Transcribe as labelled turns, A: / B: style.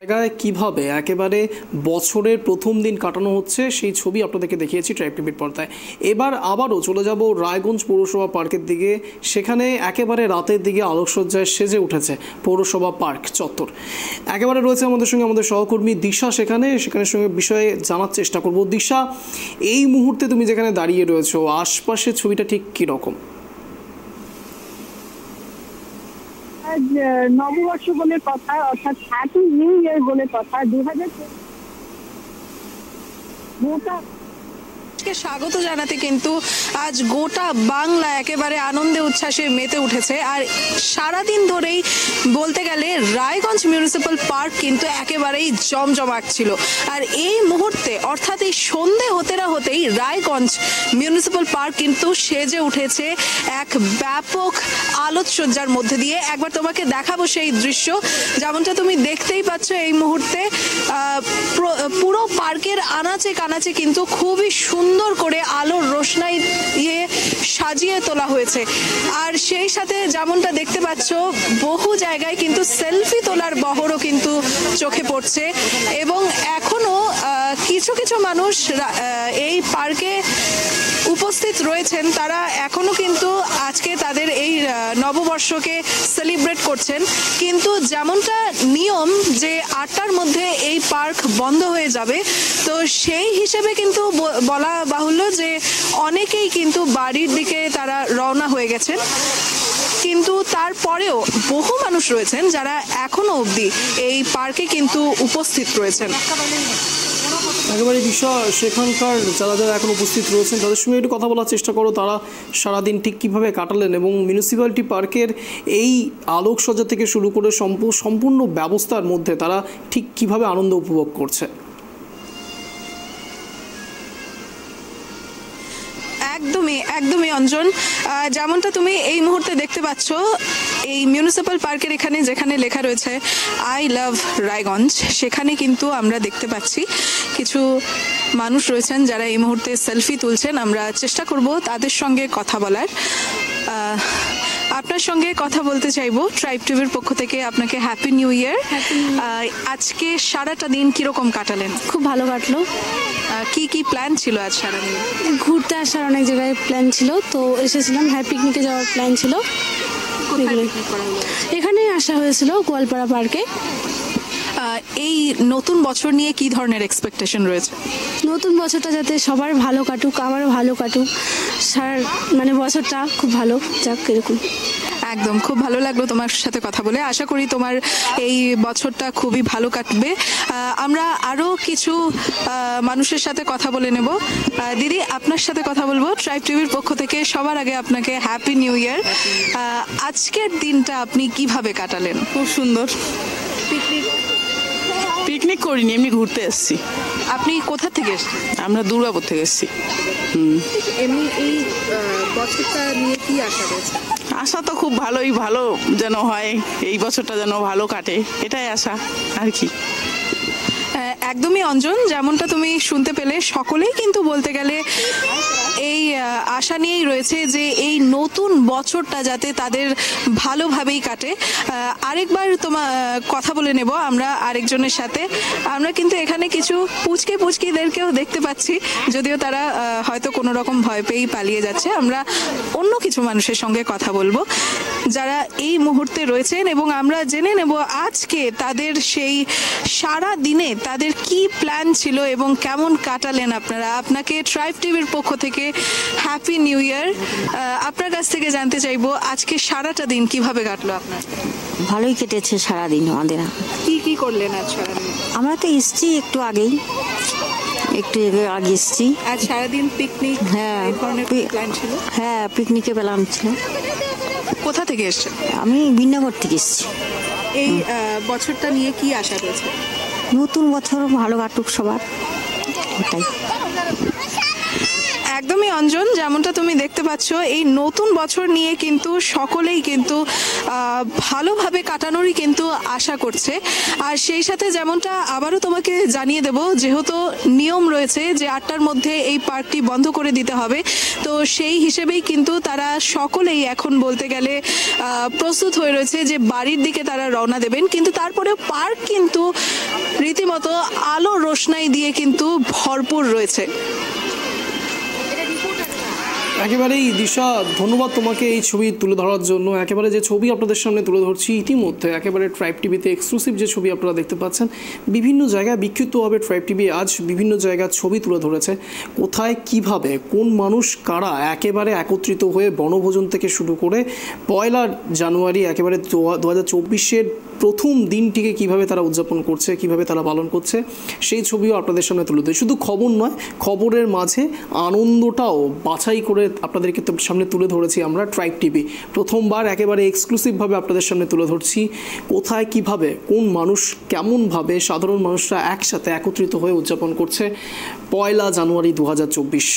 A: জায়গায় কিভাবে একেবারে বছরের প্রথম দিন কাটানো হচ্ছে সেই ছবি আপনাদেরকে দেখিয়েছি ট্রাইব টিভির পর্দায়। এবার আবারও চলে যাব রায়গঞ্জ পৌরসভা পার্কের দিকে। সেখানে একেবারে রাতের দিকে আলোকসজ্জায় সেজে উঠেছে পৌরসভা পার্ক চত্বর। একেবারে রয়েছে আমাদের সঙ্গে আমাদের সহকর্মী দিশা, সেখানে সঙ্গে বিষয়ে জানার চেষ্টা করব। দিশা, এই মুহূর্তে তুমি যেখানে দাঁড়িয়ে রয়েছো, আশপাশের ছবিটা ঠিক কীরকম?
B: আজ নববর্ষ বলে কথা, অর্থাৎ হ্যাপি নিউ ইয়ার বলে কথা। 2000
C: স্বাগত জানাতে কিন্তু আজ গোটা বাংলা একেবারে আনন্দে উচ্ছ্বাসে মেতে উঠেছে। আর সারাদিন ধরেই বলতে গেলে রায়গঞ্জ মিউনিসিপ্যাল পার্ক কিন্তু একেবারেই জমজমাট ছিল। আর এই মুহূর্তে অর্থাৎ এই সন্ধে হতে না হতেই রায়গঞ্জ মিউনিসিপ্যাল পার্ক কিন্তু সেজে উঠেছে এক ব্যাপক আলোকসজ্জার মধ্যে দিয়ে। একবার তোমাকে দেখাবো সেই দৃশ্য। যেমনটা তুমি দেখতেই পাচ্ছ এই মুহূর্তে পুরো পার্কের আনাচে কানাচে কিন্তু খুবই সুন্দর করে আলোর রোশনাই দিয়ে সাজিয়ে তোলা হয়েছে। আর সেই সাথে যেমনটা দেখতে পাচ্ছ বহু জায়গায় কিন্তু সেলফি তোলার বহরও কিন্তু চোখে পড়ছে। এবং এখনো কিছু কিছু মানুষ এই পার্কে উপস্থিত রয়েছেন, তারা এখনো কিন্তু আজকে তাদের এই নববর্ষকে সেলিব্রেট করছেন। কিন্তু যেমনটা নিয়ম যে 8টার মধ্যে এই পার্ক বন্ধ হয়ে যাবে, তো সেই হিসেবে কিন্তু বলা বাহুল্য যে অনেকেই কিন্তু বাড়ির দিকে তারা রওনা হয়ে গেছেন। কিন্তু তারপরেও বহু মানুষ রয়েছেন যারা এখনো অবধি এই পার্কে কিন্তু উপস্থিত রয়েছেন।
A: একেবারে বিষয় সেখানকার যারা এখন উপস্থিত রয়েছেন তাদের সঙ্গে একটু কথা বলার চেষ্টা করো। তারা সারাদিন ঠিক কীভাবে কাটালেন এবং মিউনিসিপ্যালিটি পার্কের এই আলোকসজ্জা থেকে শুরু করে সম্পূর্ণ ব্যবস্থার মধ্যে তারা ঠিক কীভাবে আনন্দ উপভোগ করছে।
C: একদমই অঞ্জন, যেমনটা তুমি এই মুহূর্তে দেখতে পাচ্ছ এই মিউনিসিপ্যাল পার্কের এখানে যেখানে লেখা রয়েছে আই লাভ রায়গঞ্জ, সেখানে কিন্তু আমরা দেখতে পাচ্ছি কিছু মানুষ রয়েছেন যারা এই মুহূর্তে সেলফি তুলছেন। আমরা চেষ্টা করব তাদের সঙ্গে কথা বলার। আপনার সঙ্গে কথা বলতে চাইবো ট্রাইব টিভির পক্ষ থেকে। আপনাকে হ্যাপি নিউ ইয়ার। আজকে সারাটা দিন কিরকম কাটালেন?
D: খুব ভালো কাটলো।
C: কি প্ল্যান ছিল আজ সারাদিন?
D: ঘুরতে আসার অনেক জায়গায় প্ল্যান ছিল, তো এসেছিলাম। পিকনিকে যাওয়ার প্ল্যান ছিল। এখানেই আসা হয়েছিল গোয়ালপাড়া পার্কে।
C: এই নতুন বছর নিয়ে কি ধরনের এক্সপেকটেশন রয়েছে?
D: নতুন বছরটা যাতে সবার ভালো কাটুক, আমারও ভালো কাটুক, বছরটা খুব ভালো যাক, এরকম।
C: একদম, খুব ভালো লাগলো তোমার সাথে কথা বলে। আশা করি তোমার এই বছরটা খুবই ভালো কাটবে। আমরা আরো কিছু মানুষের সাথে কথা বলে নেব। দিদি, আপনার সাথে কথা বলবো ট্রাইব টিভির পক্ষ থেকে। সবার আগে আপনাকে হ্যাপি নিউ ইয়ার। আজকের দিনটা আপনি কিভাবে কাটালেন?
E: খুব সুন্দর। পিকনিক করিনি, এমনি ঘুরতে এসেছি।
C: আপনি কোথা থেকে এসেছেন?
E: আমরা দুর্গাপুর থেকে এসেছি।
C: এমনি এই বছরটা নিয়ে কি আশা রয়েছে?
E: আশা তো খুব ভালো যেন হয়, এই বছরটা যেন ভালো কাটে, এটাই আশা আর কি।
C: একদমই অঞ্জন, যেমনটা তুমি শুনতে পেলে সকলেই কিন্তু বলতে গেলে এই আশা নিয়েই রয়েছে যে এই নতুন বছরটা যাতে তাদের ভালোভাবেই কাটে। আরেকবার কথা বলে নেব আমরা আরেকজনের সাথে। আমরা কিন্তু এখানে কিছু পুচকিদেরকেও দেখতে পাচ্ছি, যদিও তারা হয়তো কোনো রকম ভয় পেয়েই পালিয়ে যাচ্ছে। আমরা অন্য কিছু মানুষের সঙ্গে কথা বলবো যারা এই মুহূর্তে রয়েছেন এবং আমরা জেনে নেব আজকে তাদের সেই সারা দিনে তাদের কি প্ল্যান ছিল এবং কেমন কাটালেন আপনারা। আপনাকে ট্রাইব টিভির পক্ষ থেকে হ্যাপি নিউ ইয়ার। আপনার কাছ থেকে জানতে চাইবো আজকে সারাটা দিন কিভাবে কাটলো আপনার?
F: ভালোই কেটেছে সারাদিন আমাদের।
C: কি করলেন আজ সারাদিন?
F: আমরা তো এসছি একটু আগে এসছি।
C: আজ সারাদিন পিকনিক?
F: হ্যাঁ,
C: প্ল্যান ছিল।
F: হ্যাঁ, পিকনিকে প্ল্যান ছিল।
C: কোথা থেকে এসছেন?
F: আমি বিন্নাগর থেকে এসছি।
C: এই বছরটা নিয়ে কি আশা রয়েছে?
F: নতুন বছর ভালো কাটুক সবার, ওটাই।
C: একদমই অঞ্জন, যেমনটা তুমি দেখতে পাচ্ছ এই নতুন বছর নিয়ে কিন্তু সকলেই কিন্তু ভালোভাবে কাটানোরই কিন্তু আশা করছে। আর সেই সাথে যেমনটা আবারও তোমাকে জানিয়ে দেব, যেহেতু নিয়ম রয়েছে যে 8টার মধ্যে এই পার্কটি বন্ধ করে দিতে হবে, তো সেই হিসেবেই কিন্তু তারা সকলেই এখন বলতে গেলে প্রস্তুত হয়ে রয়েছে যে বাড়ির দিকে তারা রওনা দেবেন। কিন্তু তারপরেও পার্ক কিন্তু রীতিমতো আলো রোশনাই দিয়ে কিন্তু ভরপুর রয়েছে।
A: একেবারেই দিশা, ধন্যবাদ তোমাকে এই ছবি তুলে ধরার জন্য। একেবারে যে ছবি আপনাদের সামনে তুলে ধরছি ইতিমধ্যে একেবারে ট্রাইব টিভিতে এক্সক্লুসিভ যে ছবি আপনারা দেখতে পাচ্ছেন, বিভিন্ন জায়গায় বিক্ষিপ্তভাবে ট্রাইব টিভি আজ বিভিন্ন জায়গার ছবি তুলে ধরেছে। কোথায় কিভাবে কোন মানুষ কারা একেবারে একত্রিত হয়ে বনভোজন থেকে শুরু করে 1 জানুয়ারি একেবারে 2024-এর প্রথম দিনটিকে কিভাবে তারা উদযাপন করছে, কিভাবে তারা পালন করছে, সেই ছবিও আপনাদের সামনে তুলে ধরে। শুধু খবর নয়, খবরের মাঝে আনন্দটাও বাছাই করে আপনাদেরকে সামনে তুলে ধরেছি আমরা ট্রাইব টিভি। প্রথমবার একেবারে এক্সক্লুসিভভাবে আপনাদের সামনে তুলে ধরছি কোথায় কিভাবে কোন মানুষ কেমনভাবে সাধারণ মানুষরা একসাথে একত্রিত হয়ে উদযাপন করছে 1 জানুয়ারি 2024।